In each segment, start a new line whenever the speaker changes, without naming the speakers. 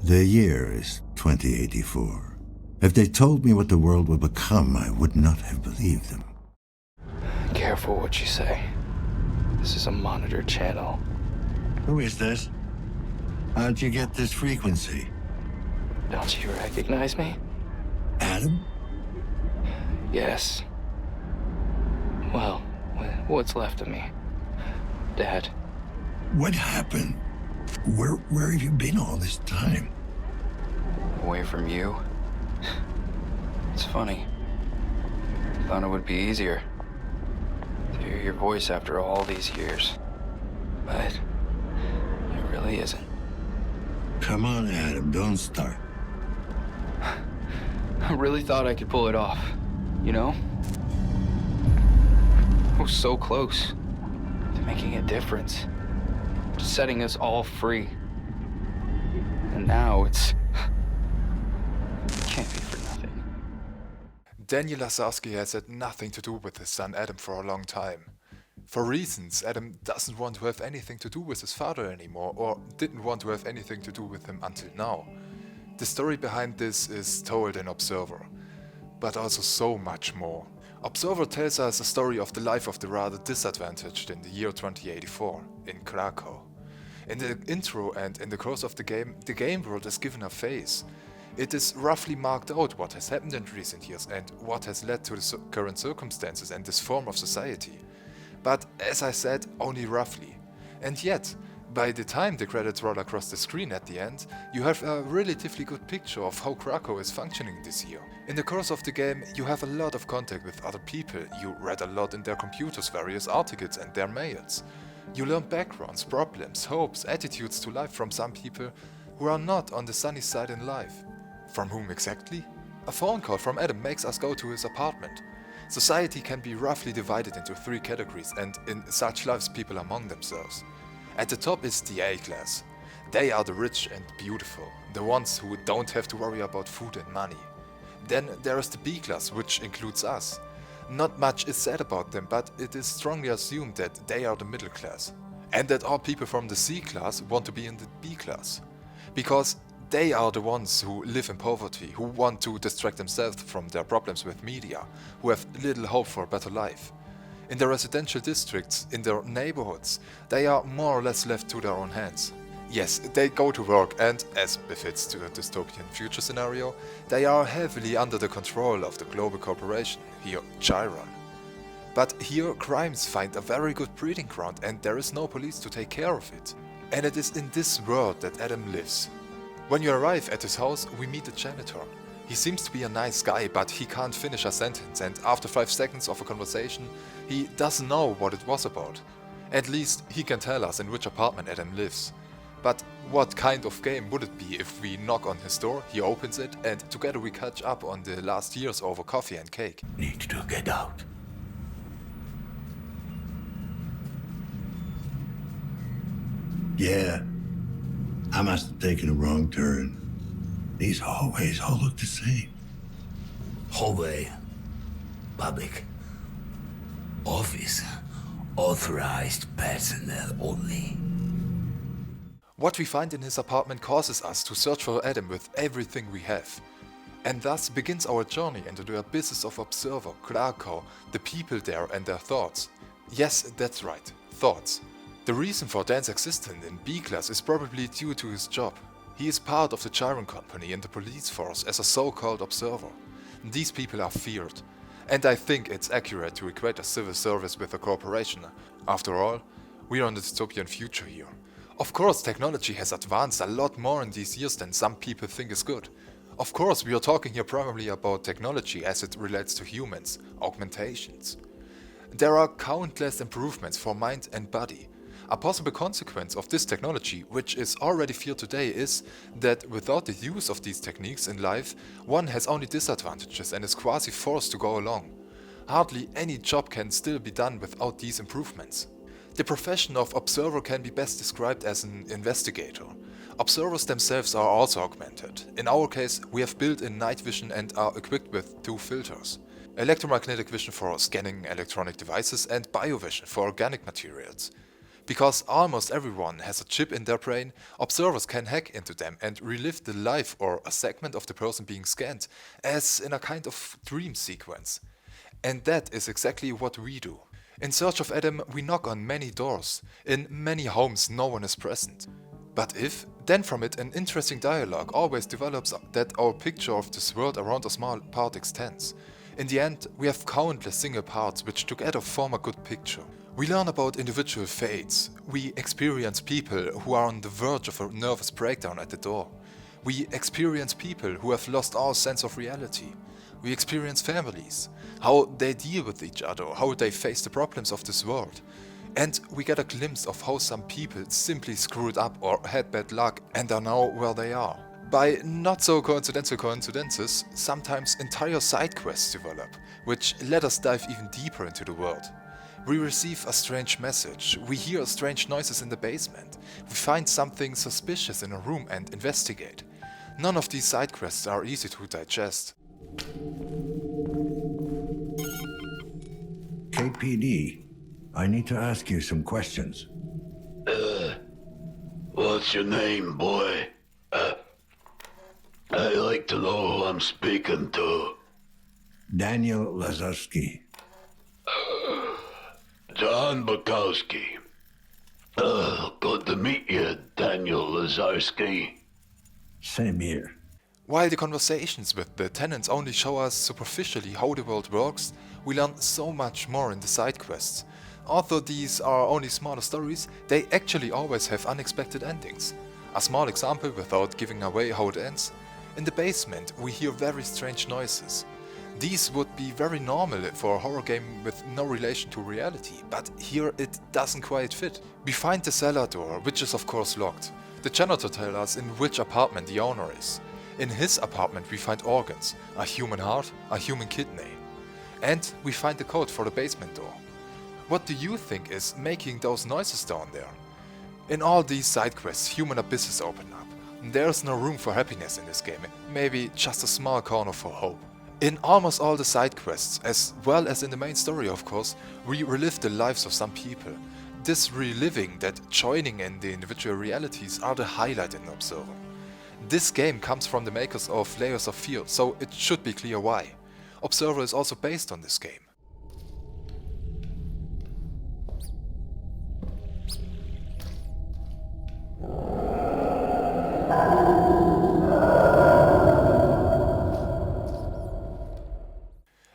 The year is 2084. If they told me what the world would become, I would not have believed them.
Careful what you say. This is a monitored channel.
Who is this? How'd you get this frequency?
Don't you recognize me?
Adam?
Yes. Well, what's left of me? Dad.
What happened? Where have you been all this time?
Away from you. It's funny. Thought it would be easier to hear your voice after all these years. But it really isn't.
Come on, Adam, don't start.
I really thought I could pull it off, you know? I was so close to making a difference, to setting us all free. And now it can't be for nothing.
Daniel Lasowski has had nothing to do with his son Adam for a long time. For reasons, Adam doesn't want to have anything to do with his father anymore, or didn't want to have anything to do with him until now. The story behind this is told in Observer, but also so much more. Observer tells us a story of the life of the rather disadvantaged in the year 2084, in Krakow. In the intro and in the course of the game world is given a face. It is roughly marked out what has happened in recent years and what has led to the current circumstances and this form of society. But as I said, only roughly. And yet, by the time the credits roll across the screen at the end, you have a relatively good picture of how Krakow is functioning this year. In the course of the game, you have a lot of contact with other people, you read a lot in their computers, various articles and their mails. You learn backgrounds, problems, hopes, attitudes to life from some people who are not on the sunny side in life. From whom exactly? A phone call from Adam makes us go to his apartment. Society can be roughly divided into 3 categories, and in such lives people among themselves. At the top is the A class. They are the rich and beautiful, the ones who don't have to worry about food and money. Then there is the B class, which includes us. Not much is said about them, but it is strongly assumed that they are the middle class. And that all people from the C class want to be in the B class. Because they are the ones who live in poverty, who want to distract themselves from their problems with media, who have little hope for a better life. In the residential districts, in their neighborhoods, they are more or less left to their own hands. Yes, they go to work and, as befits to a dystopian future scenario, they are heavily under the control of the global corporation, here Chiron. But here crimes find a very good breeding ground and there is no police to take care of it. And it is in this world that Adam lives. When you arrive at his house, we meet the janitor. He seems to be a nice guy, but he can't finish a sentence, and after 5 seconds of a conversation, he doesn't know what it was about. At least he can tell us in which apartment Adam lives. But what kind of game would it be if we knock on his door, he opens it, and together we catch up on the last years over coffee and cake?
Need to get out. Yeah. I must have taken a wrong turn. These hallways all look the same.
Hallway. Public. Office. Authorized personnel only.
What we find in his apartment causes us to search for Adam with everything we have. And thus begins our journey into the abysses of Observer, Krakow, the people there and their thoughts. Yes, that's right, thoughts. The reason for Dan's existence in B-class is probably due to his job. He is part of the Chiron Company in the police force as a so-called observer. These people are feared. And I think it's accurate to equate a civil service with a corporation. After all, we are in the dystopian future here. Of course, technology has advanced a lot more in these years than some people think is good. Of course, we are talking here primarily about technology as it relates to humans, augmentations. There are countless improvements for mind and body. A possible consequence of this technology, which is already feared today, is that without the use of these techniques in life, one has only disadvantages and is quasi forced to go along. Hardly any job can still be done without these improvements. The profession of observer can be best described as an investigator. Observers themselves are also augmented. In our case, we have built-in night vision and are equipped with 2 filters. Electromagnetic vision for scanning electronic devices and biovision for organic materials. Because almost everyone has a chip in their brain, observers can hack into them and relive the life or a segment of the person being scanned, as in a kind of dream sequence. And that is exactly what we do. In search of Adam, we knock on many doors. In many homes, no one is present. But if, then from it an interesting dialogue always develops that our picture of this world around a small part extends. In the end, we have countless single parts which together form a good picture. We learn about individual fates. We experience people who are on the verge of a nervous breakdown at the door. We experience people who have lost all sense of reality. We experience families, how they deal with each other, how they face the problems of this world. And we get a glimpse of how some people simply screwed up or had bad luck and are now where they are. By not so coincidental coincidences, sometimes entire side quests develop, which let us dive even deeper into the world. We receive a strange message, we hear strange noises in the basement, we find something suspicious in a room and investigate. None of these side quests are easy to digest.
KPD, I need to ask you some questions.
What's your name, boy? I like to know who I'm speaking to.
Daniel Lazarski.
John Bukowski. Good to meet you, Daniel Lazarski.
Same here.
While the conversations with the tenants only show us superficially how the world works, we learn so much more in the side quests. Although these are only smaller stories, they actually always have unexpected endings. A small example without giving away how it ends. In the basement we hear very strange noises. These would be very normal for a horror game with no relation to reality, but here it doesn't quite fit. We find the cellar door, which is of course locked. The janitor tells us in which apartment the owner is. In his apartment we find organs, a human heart, a human kidney. And we find the code for the basement door. What do you think is making those noises down there? In all these side quests, human abysses open up. There's no room for happiness in this game, maybe just a small corner for hope. In almost all the side quests, as well as in the main story of course, we relive the lives of some people. This reliving, that joining in the individual realities, are the highlight in Observer. This game comes from the makers of Layers of Fear, so it should be clear why. Observer is also based on this game.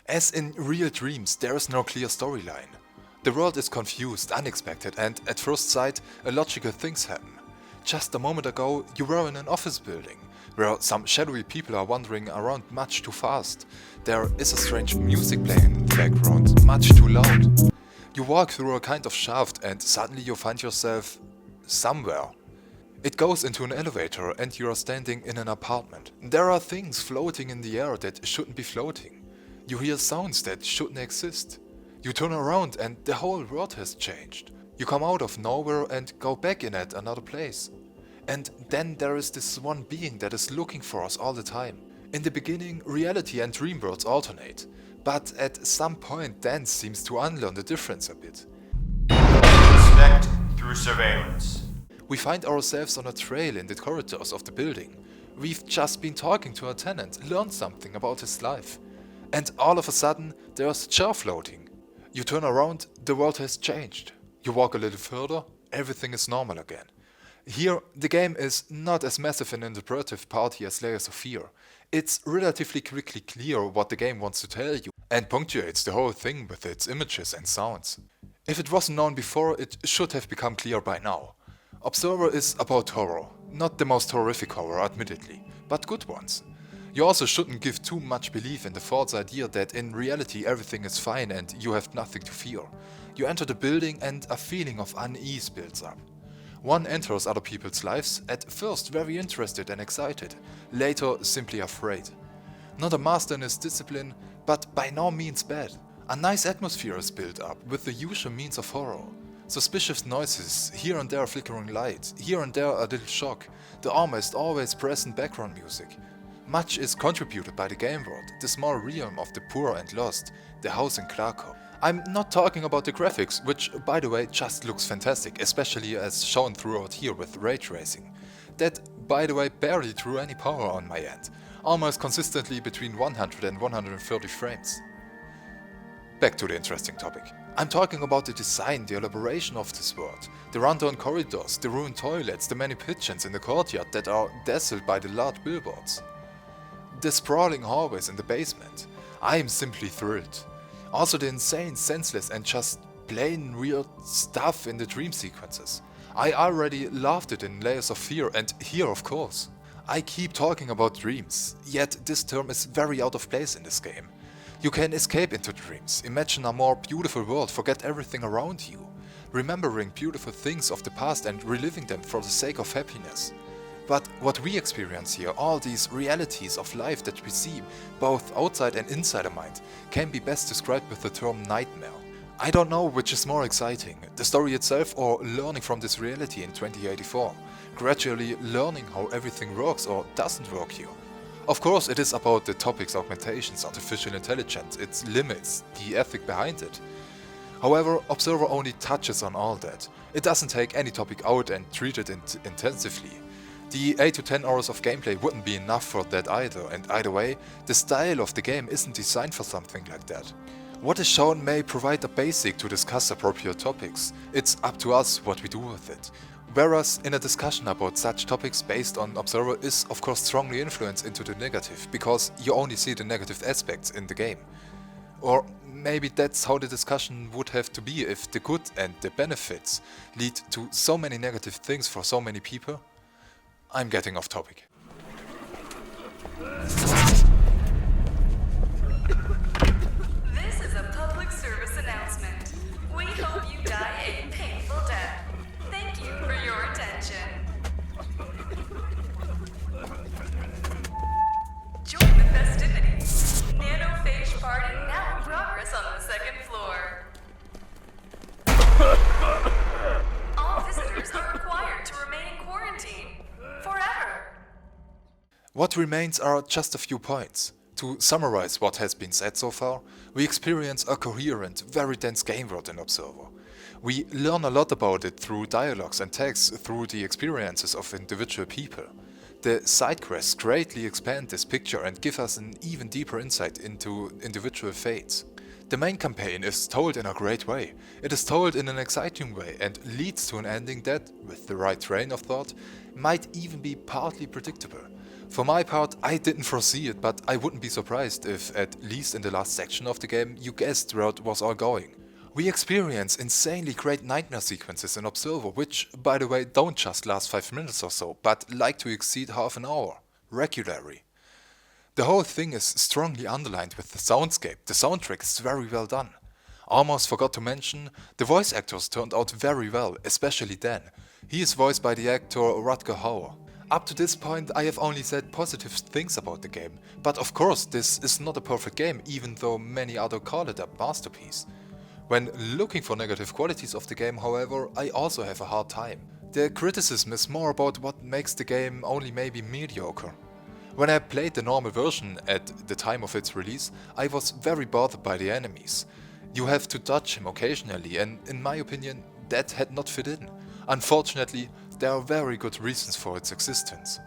As in real dreams, there is no clear storyline. The world is confused, unexpected, and at first sight, illogical things happen. Just a moment ago, you were in an office building, where some shadowy people are wandering around much too fast. There is a strange music playing in the background, much too loud. You walk through a kind of shaft and suddenly you find yourself somewhere. It goes into an elevator and you are standing in an apartment. There are things floating in the air that shouldn't be floating. You hear sounds that shouldn't exist. You turn around and the whole world has changed. You come out of nowhere and go back in at another place. And then there is this one being that is looking for us all the time. In the beginning, reality and dream worlds alternate. But at some point, Dan seems to unlearn the difference a bit.
Suspect through surveillance.
We find ourselves on a trail in the corridors of the building. We've just been talking to a tenant, learned something about his life. And all of a sudden, there's a chair floating. You turn around, the world has changed. You walk a little further, everything is normal again. Here, the game is not as massive an interpretive party as Layers of Fear. It's relatively quickly clear what the game wants to tell you, and punctuates the whole thing with its images and sounds. If it wasn't known before, it should have become clear by now. Observer is about horror. Not the most horrific horror, admittedly, but good ones. You also shouldn't give too much belief in the false idea that in reality everything is fine and you have nothing to fear. You enter the building and a feeling of unease builds up. One enters other people's lives, at first very interested and excited, later simply afraid. Not a master in his discipline, but by no means bad. A nice atmosphere is built up with the usual means of horror. Suspicious noises, here and there flickering light, here and there a little shock, the almost always present background music. Much is contributed by the game world, the small realm of the poor and lost, the house in Krakow. I'm not talking about the graphics, which by the way just looks fantastic, especially as shown throughout here with ray tracing. That by the way barely drew any power on my end, almost consistently between 100 and 130 frames. Back to the interesting topic. I'm talking about the design, the elaboration of this world, the rundown corridors, the ruined toilets, the many pigeons in the courtyard that are dazzled by the large billboards. The sprawling hallways in the basement. I am simply thrilled. Also the insane, senseless and just plain weird stuff in the dream sequences. I already loved it in Layers of Fear, and here of course. I keep talking about dreams, yet this term is very out of place in this game. You can escape into dreams, imagine a more beautiful world, forget everything around you, remembering beautiful things of the past and reliving them for the sake of happiness. But what we experience here, all these realities of life that we see, both outside and inside our mind, can be best described with the term nightmare. I don't know which is more exciting, the story itself or learning from this reality in 2084, gradually learning how everything works or doesn't work here. Of course it is about the topics, augmentations, artificial intelligence, its limits, the ethic behind it. However, Observer only touches on all that. It doesn't take any topic out and treat it intensively. The 8 to 10 hours of gameplay wouldn't be enough for that either, and either way, the style of the game isn't designed for something like that. What is shown may provide a basic to discuss appropriate topics, it's up to us what we do with it. Whereas in a discussion about such topics based on Observer is of course strongly influenced into the negative, because you only see the negative aspects in the game. Or maybe that's how the discussion would have to be if the good and the benefits lead to so many negative things for so many people. I'm getting off topic.
This is a public service announcement. We hope you die a painful death. Thank you for your attention. Join the festivities. Nanophage party now in progress on the second floor. All visitors are required to remain in quarantine forever.
What remains are just a few points. To summarize what has been said so far, we experience a coherent, very dense game world in Observer. We learn a lot about it through dialogues and texts, through the experiences of individual people. The side quests greatly expand this picture and give us an even deeper insight into individual fates. The main campaign is told in a great way. It is told in an exciting way and leads to an ending that, with the right train of thought, might even be partly predictable. For my part, I didn't foresee it, but I wouldn't be surprised if, at least in the last section of the game, you guessed where it was all going. We experience insanely great nightmare sequences in Observer, which, by the way, don't just last 5 minutes or so, but like to exceed half an hour, regularly. The whole thing is strongly underlined with the soundscape. The soundtrack is very well done. Almost forgot to mention, the voice actors turned out very well, especially Dan. He is voiced by the actor Rutger Hauer. Up to this point I have only said positive things about the game, but of course this is not a perfect game, even though many others call it a masterpiece. When looking for negative qualities of the game, however, I also have a hard time. The criticism is more about what makes the game only maybe mediocre. When I played the normal version at the time of its release, I was very bothered by the enemies. You have to dodge him occasionally, and in my opinion that had not fit in. Unfortunately, there are very good reasons for its existence.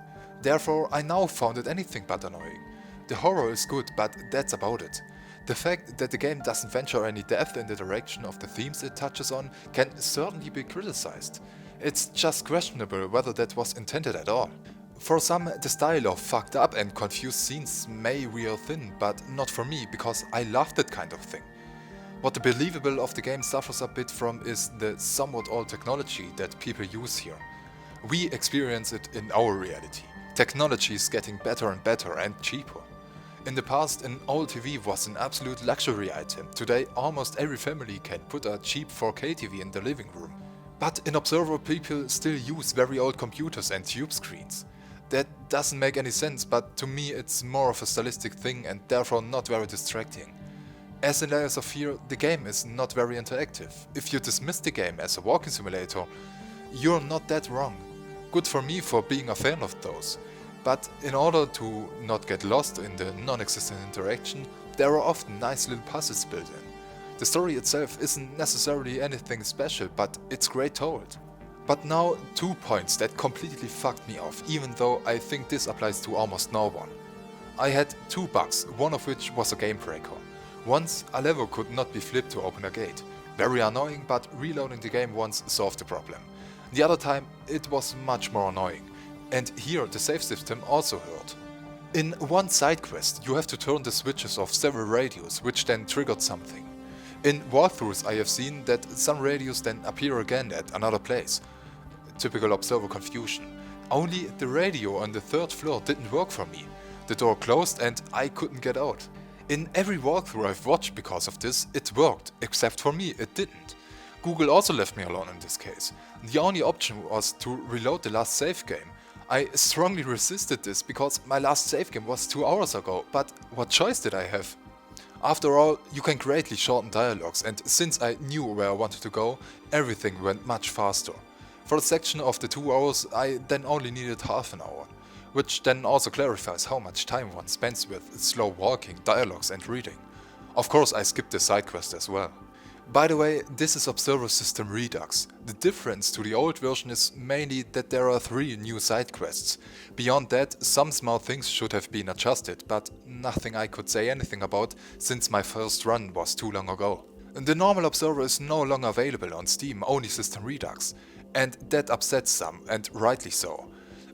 Therefore, I now found it anything but annoying. The horror is good, but that's about it. The fact that the game doesn't venture any depth in the direction of the themes it touches on can certainly be criticized. It's just questionable whether that was intended at all. For some, the style of fucked up and confused scenes may wear thin, but not for me, because I love that kind of thing. What the believable of the game suffers a bit from is the somewhat old technology that people use here. We experience it in our reality. Technology is getting better and better and cheaper. In the past, an old TV was an absolute luxury item. Today, almost every family can put a cheap 4K TV in their living room. But in Observer, people still use very old computers and tube screens. That doesn't make any sense, but to me it's more of a stylistic thing and therefore not very distracting. As in Layers of Fear, the game is not very interactive. If you dismiss the game as a walking simulator, you're not that wrong. Good for me for being a fan of those. But in order to not get lost in the non-existent interaction, there are often nice little puzzles built in. The story itself isn't necessarily anything special, but it's great told. But now 2 points that completely fucked me off, even though I think this applies to almost no one. I had 2 bugs, one of which was a game breaker. Once, a lever could not be flipped to open a gate. Very annoying, but reloading the game once solved the problem. The other time, it was much more annoying. And here the save system also hurt. In one side quest, you have to turn the switches of several radios, which then triggered something. In walkthroughs I have seen that some radios then appear again at another place. Typical observer confusion. Only the radio on the 3rd floor didn't work for me. The door closed and I couldn't get out. In every walkthrough I've watched because of this, it worked, except for me it didn't. Google also left me alone in this case. The only option was to reload the last save game. I strongly resisted this because my last save game was 2 hours ago, but what choice did I have? After all, you can greatly shorten dialogues, and since I knew where I wanted to go, everything went much faster. For a section of the 2 hours, I then only needed half an hour, which then also clarifies how much time one spends with slow walking, dialogues and reading. Of course I skipped the side quest as well. By the way, this is Observer System Redux. The difference to the old version is mainly that there are 3 new side quests. Beyond that, some small things should have been adjusted, but nothing I could say anything about since my first run was too long ago. The normal Observer is no longer available on Steam, only System Redux, and that upsets some, and rightly so.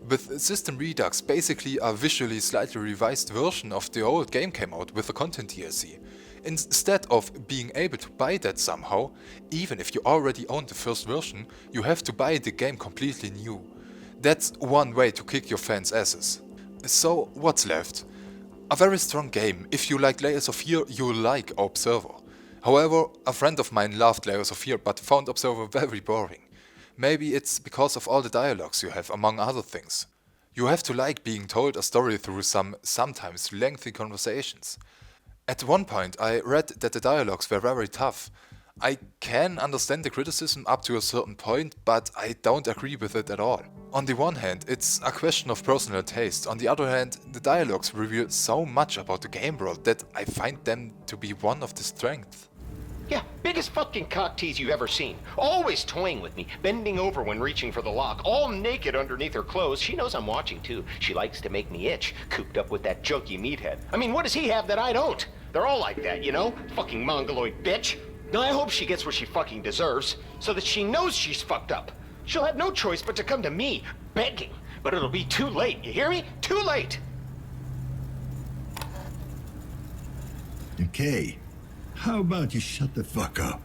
With System Redux, basically a visually slightly revised version of the old game came out with a content DLC. Instead of being able to buy that somehow, even if you already own the first version, you have to buy the game completely new. That's one way to kick your fans' asses. So what's left? A very strong game. If you like Layers of Fear, you'll like Observer. However, a friend of mine loved Layers of Fear but found Observer very boring. Maybe it's because of all the dialogues you have, among other things. You have to like being told a story through some sometimes lengthy conversations. At one point I read that the dialogues were very tough. I can understand the criticism up to a certain point, but I don't agree with it at all. On the one hand, it's a question of personal taste. On the other hand, the dialogues reveal so much about the game world that I find them to be one of the strengths.
Yeah, biggest fucking cock tease you've ever seen. Always toying with me, bending over when reaching for the lock, all naked underneath her clothes. She knows I'm watching too. She likes to make me itch, cooped up with that junky meathead. I mean, what does he have that I don't? They're all like that, you know? Fucking mongoloid bitch. Now I hope she gets what she fucking deserves, so that she knows she's fucked up. She'll have no choice but to come to me, begging. But it'll be too late, you hear me? Too late!
Okay. How about you shut the fuck up?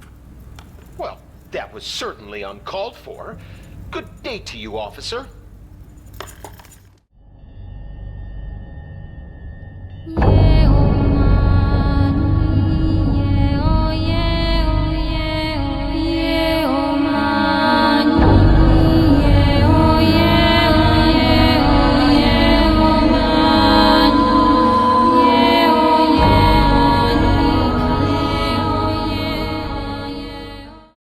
Well, that was certainly uncalled for. Good day to you, officer.